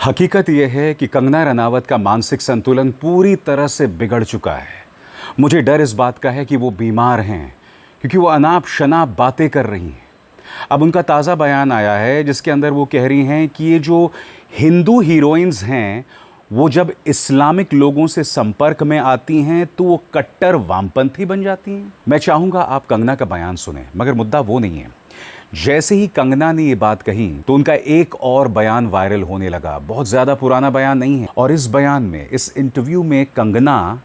हकीकत यह है कि कंगना रनावत का मानसिक संतुलन पूरी तरह से बिगड़ चुका है। मुझे डर इस बात का है कि वो बीमार हैं, क्योंकि वो अनाप शनाप बातें कर रही हैं। अब उनका ताज़ा बयान आया है जिसके अंदर वो कह रही हैं कि ये जो हिंदू हीरोइंस हैं वो जब इस्लामिक लोगों से संपर्क में आती हैं तो वो कट्टर वामपंथी बन जाती हैं। मैं चाहूँगा आप कंगना का बयान सुने, मगर मुद्दा वो नहीं है। जैसे ही कंगना ने ये बात कही तो उनका एक और बयान वायरल होने लगा। बहुत ज़्यादा पुराना बयान नहीं है, और इस बयान में, इस इंटरव्यू में कंगना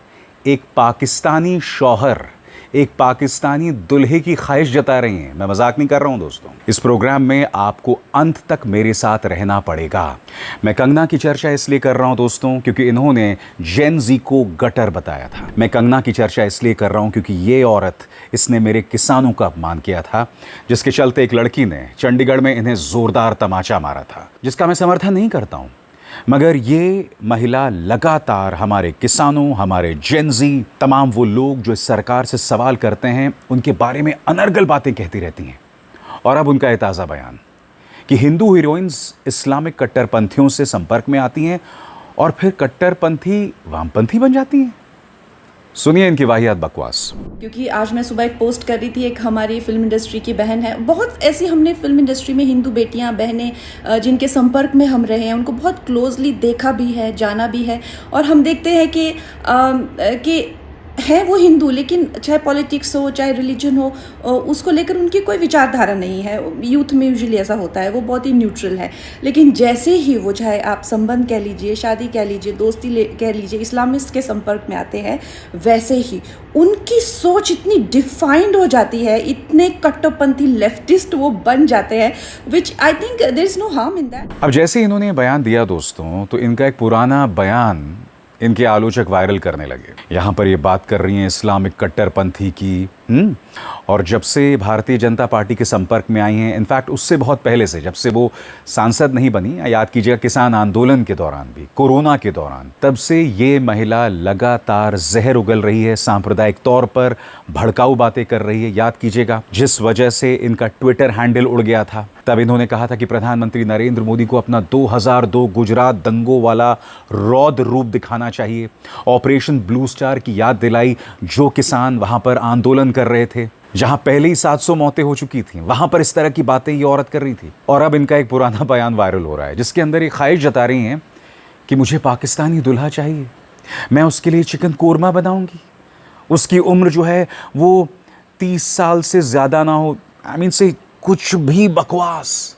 एक पाकिस्तानी शौहर, एक पाकिस्तानी दुल्हे की ख्वाहिश जता रही हैं। मैं मजाक नहीं कर रहा हूं दोस्तों। इस प्रोग्राम में आपको अंत तक मेरे साथ रहना पड़ेगा। मैं कंगना की चर्चा इसलिए कर रहा हूं दोस्तों क्योंकि इन्होंने जेन ज़ी को गटर बताया था। मैं कंगना की चर्चा इसलिए कर रहा हूं क्योंकि ये औरत, इसने मेरे किसानों का अपमान किया था, जिसके चलते एक लड़की ने चंडीगढ़ में इन्हें जोरदार तमाचा मारा था, जिसका मैं समर्थन नहीं करता हूं। मगर ये महिला लगातार हमारे किसानों, हमारे जेन ज़ी, तमाम वो लोग जो इस सरकार से सवाल करते हैं, उनके बारे में अनर्गल बातें कहती रहती हैं। और अब उनका ये ताज़ा बयान कि हिंदू हीरोइंस इस्लामिक कट्टरपंथियों से संपर्क में आती हैं और फिर कट्टरपंथी वामपंथी बन जाती हैं। सुनिए इनकी वाहियात बकवास। क्योंकि आज मैं सुबह एक पोस्ट कर रही थी, एक हमारी फिल्म इंडस्ट्री की बहन है, बहुत ऐसी हमने फिल्म इंडस्ट्री में हिंदू बेटियां, बहनें जिनके संपर्क में हम रहे हैं, उनको बहुत क्लोजली देखा भी है, जाना भी है। और हम देखते हैं कि है वो हिंदू, लेकिन चाहे पॉलिटिक्स हो, चाहे रिलीजन हो, उसको लेकर उनकी कोई विचारधारा नहीं है। यूथ में यूजुअली ऐसा होता है, वो बहुत ही न्यूट्रल है। लेकिन जैसे ही वो, चाहे आप संबंध कह लीजिए, शादी कह लीजिए, दोस्ती कह लीजिए, इस्लामिस्ट के संपर्क में आते हैं, वैसे ही उनकी सोच इतनी डिफाइंड हो जाती है, इतने कट्टरपंथी लेफ्टिस्ट वो बन जाते हैं, which I think there is no harm in that. अब जैसे इन्होंने बयान दिया दोस्तों, तो इनका एक पुराना बयान इनके आलोचक वायरल करने लगे। यहाँ पर ये बात कर रही हैं इस्लामिक कट्टरपंथी की, और जब से भारतीय जनता पार्टी के संपर्क में आई हैं, इनफैक्ट उससे बहुत पहले से, जब से वो सांसद नहीं बनी, याद कीजिएगा किसान आंदोलन के दौरान भी, कोरोना के दौरान, तब से ये महिला लगातार जहर उगल रही है, सांप्रदायिक तौर पर भड़काऊ बातें कर रही है। याद कीजिएगा जिस वजह से इनका ट्विटर हैंडल उड़ गया था, तब इन्होंने कहा था कि प्रधानमंत्री नरेंद्र मोदी को अपना 2002 गुजरात दंगों वाला रौद्र रूप दिखाना चाहिए। ऑपरेशन ब्लू स्टार की याद दिलाई, जो किसान वहां पर आंदोलन कर रहे थे, जहां पहले ही 700 मौतें हो चुकी थी, वहां पर इस तरह की बातें ये औरत कर रही थी। और अब इनका एक पुराना बयान वायरल हो रहा है जिसके अंदर ये ख्वाहिश जता रही हैं कि मुझे पाकिस्तानी दुल्हा चाहिए, मैं उसके लिए चिकन कोरमा बनाऊंगी, उसकी उम्र जो है वो 30 साल से ज़्यादा ना हो। आई मीन से कुछ भी बकवास।